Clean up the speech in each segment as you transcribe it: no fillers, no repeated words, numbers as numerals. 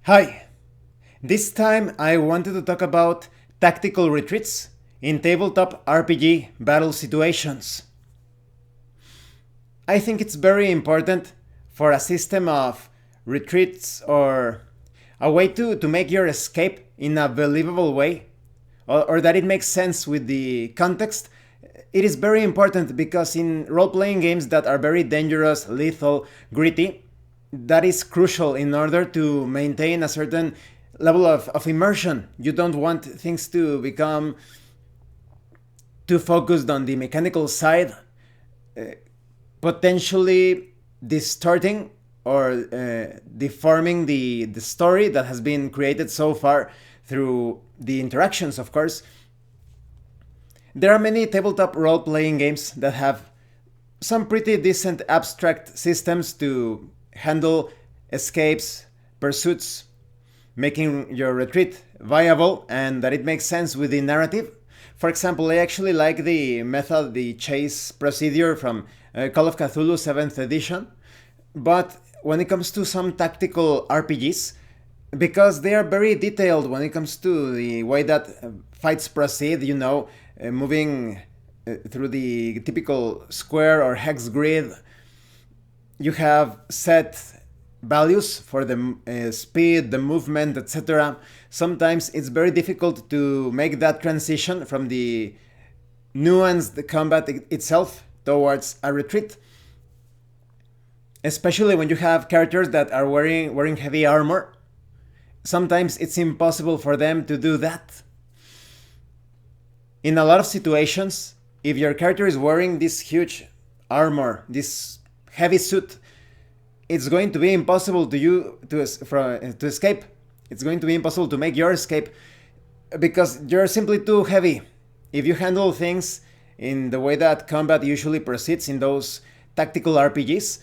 Hi! This time I wanted to talk about tactical retreats in tabletop RPG battle situations. I think it's very important for a system of retreats or a way to make your escape in a believable way or that it makes sense with the context. It is very important because in role playing games that are very dangerous, lethal, gritty, that is crucial in order to maintain a certain level of immersion. You don't want things to become too focused on the mechanical side, potentially distorting or deforming the story that has been created so far through the interactions, of course. There are many tabletop role playing games that have some pretty decent abstract systems to handle escapes, pursuits, making your retreat viable and that it makes sense with the narrative. For example, I actually like the method, the chase procedure from Call of Cthulhu 7th edition, but when it comes to some tactical RPGs, because they are very detailed when it comes to the way that fights proceed, moving through the typical square or hex grid. You have set values for the speed, the movement, etc. Sometimes it's very difficult to make that transition from the nuanced combat itself towards a retreat, especially when you have characters that are wearing heavy armor. Sometimes it's impossible for them to do that. In a lot of situations, if your character is wearing this huge armor, this heavy suit, it's going to be impossible to escape. It's going to be impossible to make your escape because you're simply too heavy. If you handle things in the way that combat usually proceeds in those tactical RPGs,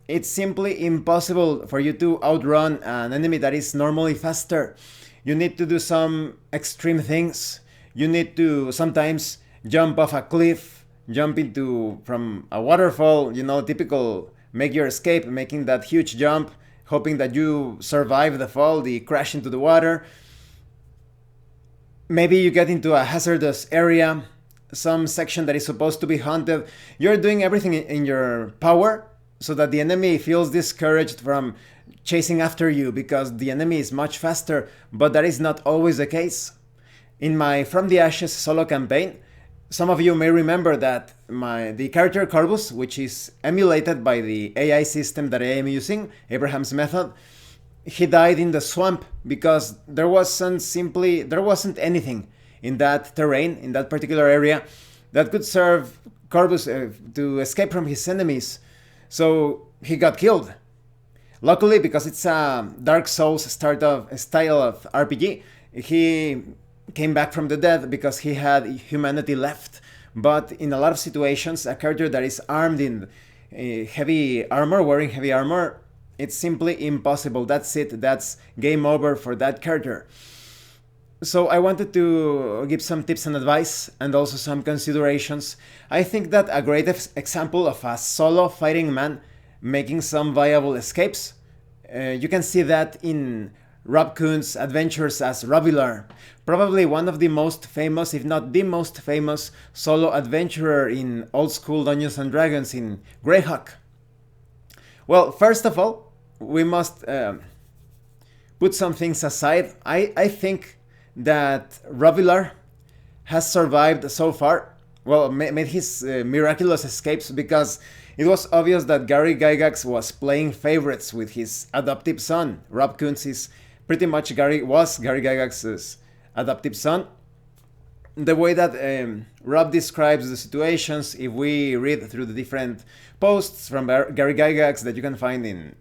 it's simply impossible for you to outrun an enemy that is normally faster. You need to do some extreme things. You need to sometimes jump off a cliff, jump into from a waterfall, typical make your escape, making that huge jump, hoping that you survive the fall, the crash into the water. Maybe you get into a hazardous area, some section that is supposed to be haunted. You're doing everything in your power so that the enemy feels discouraged from chasing after you because the enemy is much faster, but that is not always the case. In my From the Ashes solo campaign, some of you may remember that the character Corvus, which is emulated by the AI system that I am using, Abraham's method, he died in the swamp because there wasn't anything in that terrain, in that particular area, that could serve Corvus to escape from his enemies. So he got killed. Luckily, because it's a Dark Souls style of RPG, he came back from the dead because he had humanity left. But in a lot of situations, a character that is armed in heavy armor, wearing heavy armor, it's simply impossible. That's it. That's game over for that character. So I wanted to give some tips and advice and also some considerations. I think that a great example of a solo fighting man making some viable escapes, you can see that in Rob Kuhn's adventures as Robilar, probably one of the most famous, if not the most famous, solo adventurer in old school Dungeons and Dragons in Greyhawk. Well, first of all, we must put some things aside. I think that Robilar has survived so far, well, made his miraculous escapes because it was obvious that Gary Gygax was playing favorites with his adoptive son. Rob Kuntz is pretty much Gary Gygax's adoptive son. The way that Rob describes the situations, if we read through the different posts from Gary Gygax that you can find in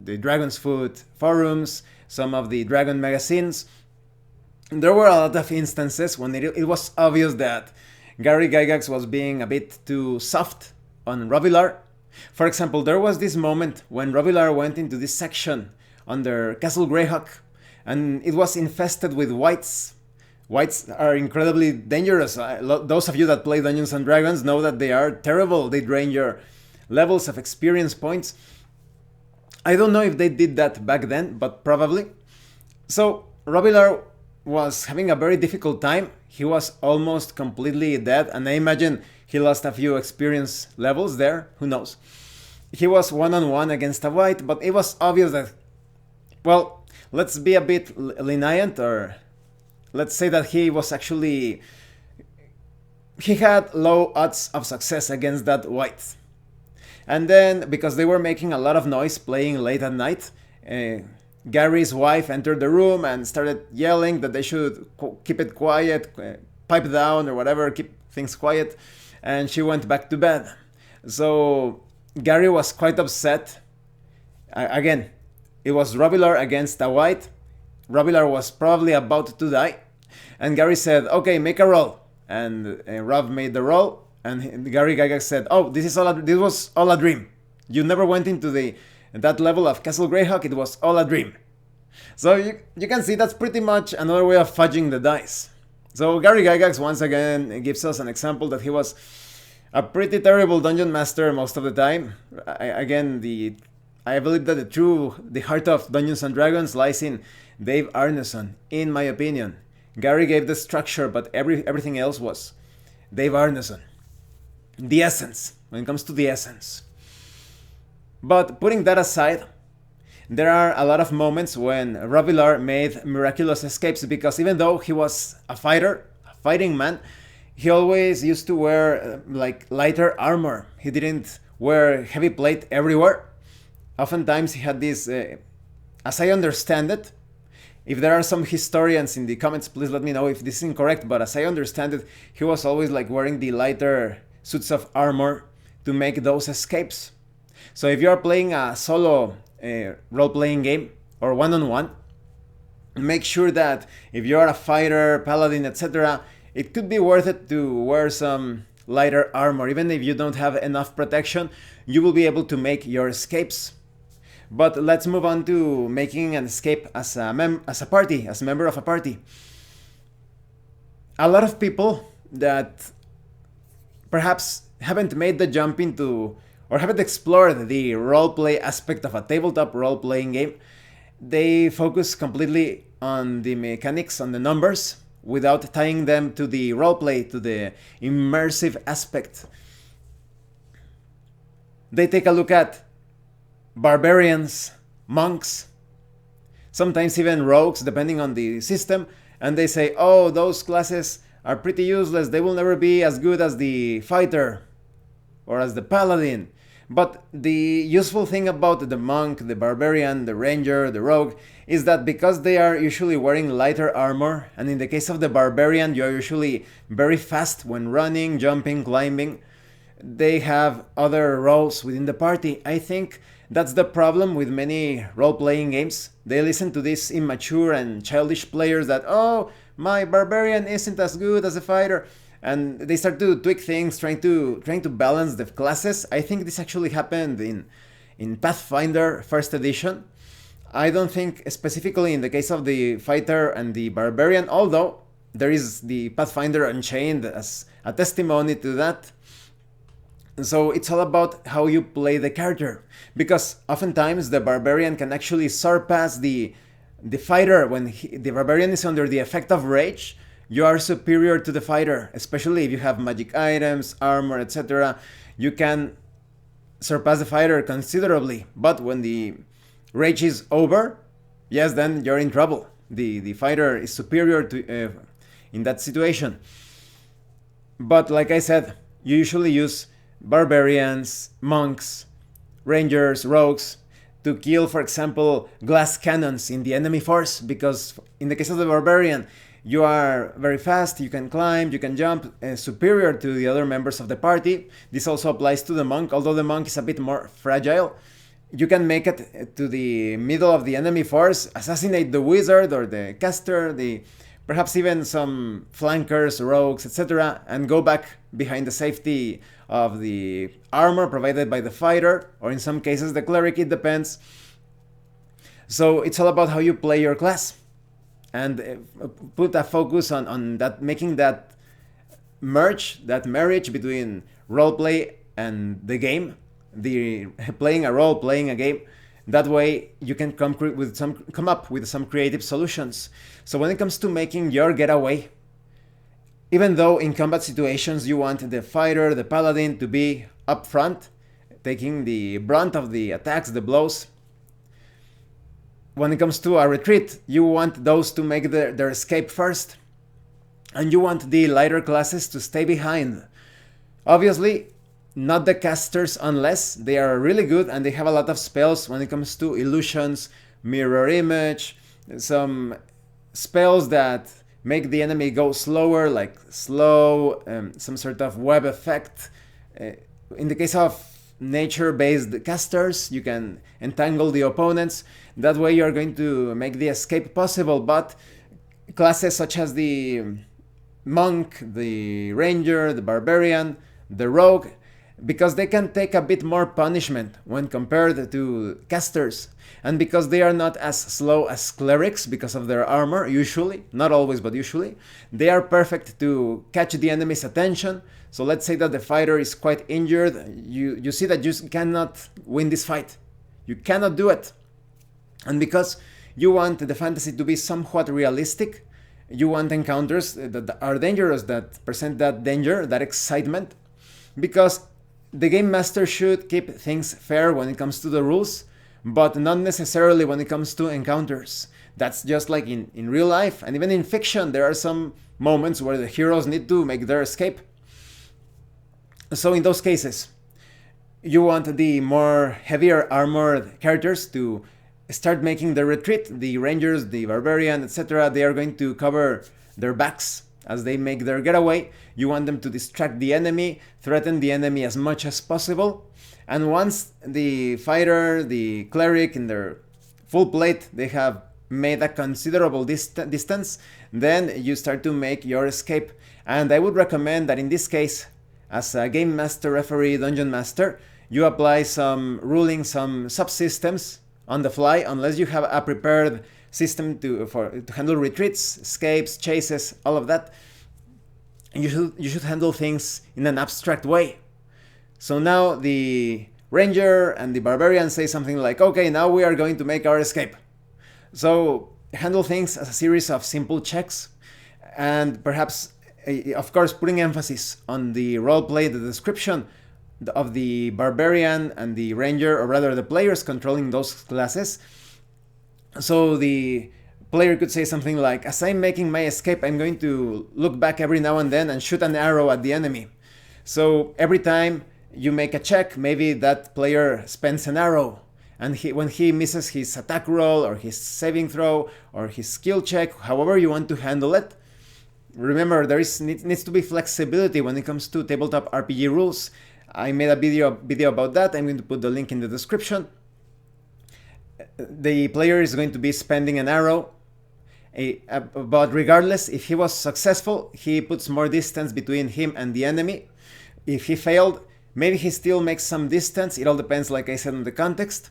the Dragon's Foot forums, some of the Dragon magazines, there were a lot of instances when it was obvious that Gary Gygax was being a bit too soft on Robilar. For example, there was this moment when Robilar went into this section under Castle Greyhawk, and it was infested with wights. Wights are incredibly dangerous. Those of you that play Dungeons and Dragons know that they are terrible. They drain your levels of experience points. I don't know if they did that back then, but probably. So Robilar was having a very difficult time. He was almost completely dead, and I imagine he lost a few experience levels there. Who knows? He was one on one against a white, but it was obvious that, well, let's be a bit lenient, or let's say that he had low odds of success against that white. And then, because they were making a lot of noise playing late at night, Gary's wife entered the room and started yelling that they should keep it quiet, pipe down or whatever, keep things quiet, and she went back to bed. So Gary was quite upset. Again, it was Robilar against a white. Robilar was probably about to die, and Gary said, "Okay, make a roll." And Rob made the roll, and Gary Gygax said, "Oh, this was all a dream. You never went into that level of Castle Greyhawk. It was all a dream." So you can see that's pretty much another way of fudging the dice. So Gary Gygax once again gives us an example that he was a pretty terrible dungeon master most of the time. I believe that the heart of Dungeons and Dragons lies in Dave Arneson, in my opinion. Gary gave the structure, but everything else was Dave Arneson. The essence, when it comes to the essence. But putting that aside, there are a lot of moments when Robilar made miraculous escapes, because even though he was a fighting man, he always used to wear like lighter armor. He didn't wear heavy plate everywhere. Oftentimes he had this, as I understand it, if there are some historians in the comments, please let me know if this is incorrect, but as I understand it, he was always like wearing the lighter suits of armor to make those escapes. So if you are playing a solo role-playing game or one-on-one, make sure that if you are a fighter, paladin, etc., it could be worth it to wear some lighter armor. Even if you don't have enough protection, you will be able to make your escapes. But let's move on to making an escape as a member of a party. A lot of people that perhaps haven't made the jump into, or haven't explored the roleplay aspect of a tabletop role-playing game, they focus completely on the mechanics, on the numbers, without tying them to the roleplay, to the immersive aspect. They take a look at barbarians, monks, sometimes even rogues, depending on the system, and they say, "Oh, those classes are pretty useless, they will never be as good as the fighter or as the paladin." But the useful thing about the monk, the barbarian, the ranger, the rogue, is that because they are usually wearing lighter armor, and in the case of the barbarian, you are usually very fast when running, jumping, climbing, they have other roles within the party. I think that's the problem with many role-playing games. They listen to these immature and childish players that, "Oh, my barbarian isn't as good as a fighter," and they start to tweak things, trying to balance the classes. I think this actually happened in Pathfinder First Edition. I don't think specifically in the case of the fighter and the barbarian, although there is the Pathfinder Unchained as a testimony to that. So it's all about how you play the character, because oftentimes the barbarian can actually surpass the fighter. When the barbarian is under the effect of rage, you are superior to the fighter, especially if you have magic items, armor, etc. You can surpass the fighter considerably, but when the rage is over, yes, then you're in trouble. The fighter is superior to in that situation. But like I said, you usually use barbarians, monks, rangers, rogues to kill, for example, glass cannons in the enemy force, because in the case of the barbarian, you are very fast, you can climb, you can jump, superior to the other members of the party. This also applies to the monk, although the monk is a bit more fragile. You can make it to the middle of the enemy force, assassinate the wizard or the caster, perhaps even some flankers, rogues, etc., and go back behind the safety of the armor provided by the fighter, or in some cases the cleric, it depends. So it's all about how you play your class, and put a focus on that, making that marriage between roleplay and the game, playing a role, playing a game, That way you can come up with some creative solutions. So when it comes to making your getaway, even though in combat situations you want the fighter, the paladin, to be up front, taking the brunt of the attacks, the blows, when it comes to a retreat, you want those to make their escape first, and you want the lighter classes to stay behind. Obviously, not the casters unless they are really good and they have a lot of spells when it comes to illusions, mirror image, some spells that make the enemy go slower, like slow, some sort of web effect. In the case of nature-based casters, you can entangle the opponents. That way you're going to make the escape possible, but classes such as the monk, the ranger, the barbarian, the rogue, because they can take a bit more punishment when compared to casters, and because they are not as slow as clerics because of their armor, usually, not always, but usually, they are perfect to catch the enemy's attention. So let's say that the fighter is quite injured, you see that you cannot win this fight. You cannot do it. And because you want the fantasy to be somewhat realistic, you want encounters that are dangerous, that present that danger, that excitement, because the game master should keep things fair when it comes to the rules, but not necessarily when it comes to encounters. That's just like in real life, and even in fiction, there are some moments where the heroes need to make their escape. So in those cases, you want the more heavier armored characters to start making the retreat. The rangers, the barbarian, etc., they are going to cover their backs as they make their getaway. You want them to distract the enemy, threaten the enemy as much as possible. And once the fighter, the cleric, in their full plate, they have made a considerable distance, then you start to make your escape. And I would recommend that in this case, as a game master, referee, dungeon master, you apply some ruling, some subsystems on the fly, unless you have a prepared system to handle retreats, escapes, chases, all of that. You should handle things in an abstract way. So now the ranger and the barbarian say something like, okay, now we are going to make our escape. So handle things as a series of simple checks, and perhaps, of course, putting emphasis on the roleplay, the description of the barbarian and the ranger, or rather the players controlling those classes. So the player could say something like, as I'm making my escape, I'm going to look back every now and then and shoot an arrow at the enemy. So every time you make a check, maybe that player spends an arrow, and when he misses his attack roll or his saving throw or his skill check, however you want to handle it, remember there needs to be flexibility when it comes to tabletop RPG rules. I made a video about that. I'm going to put the link in the description. The player is going to be spending an arrow, but regardless, if he was successful, he puts more distance between him and the enemy. If he failed, maybe he still makes some distance. It all depends, like I said, on the context.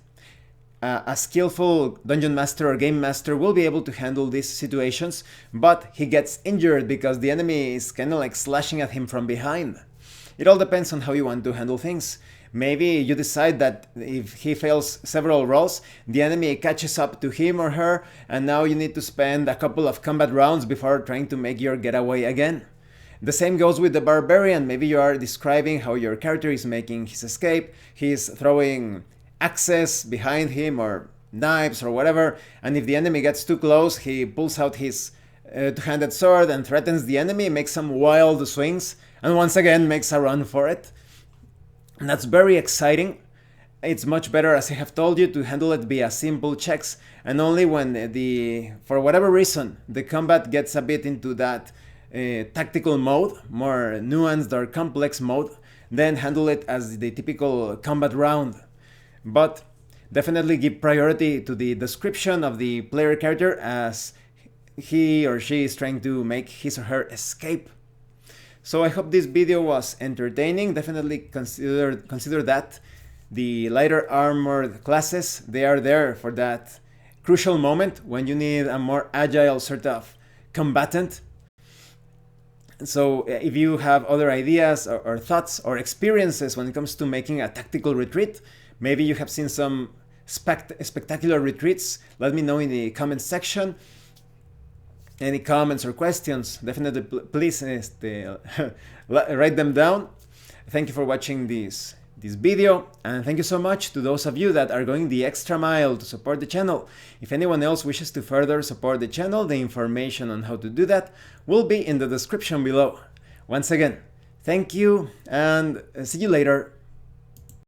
A skillful dungeon master or game master will be able to handle these situations, but he gets injured because the enemy is kind of like slashing at him from behind. It all depends on how you want to handle things. Maybe you decide that if he fails several rolls, the enemy catches up to him or her, and now you need to spend a couple of combat rounds before trying to make your getaway again. The same goes with the barbarian. Maybe you are describing how your character is making his escape. He's throwing axes behind him or knives or whatever, and if the enemy gets too close, he pulls out his two-handed sword and threatens the enemy, makes some wild swings, and once again makes a run for it. And that's very exciting. It's much better, as I have told you, to handle it via simple checks, and only when for whatever reason, the combat gets a bit into that tactical mode, more nuanced or complex mode, then handle it as the typical combat round. But definitely give priority to the description of the player character as he or she is trying to make his or her escape. So I hope this video was entertaining. Definitely consider that. The lighter armored classes, they are there for that crucial moment when you need a more agile sort of combatant. So if you have other ideas or thoughts or experiences when it comes to making a tactical retreat, maybe you have seen some spectacular retreats, let me know in the comment section. Any comments or questions, definitely please write them down. Thank you for watching this video, and thank you so much to those of you that are going the extra mile to support the channel. If anyone else wishes to further support the channel, the information on how to do that will be in the description below. Once again, thank you, and see you later.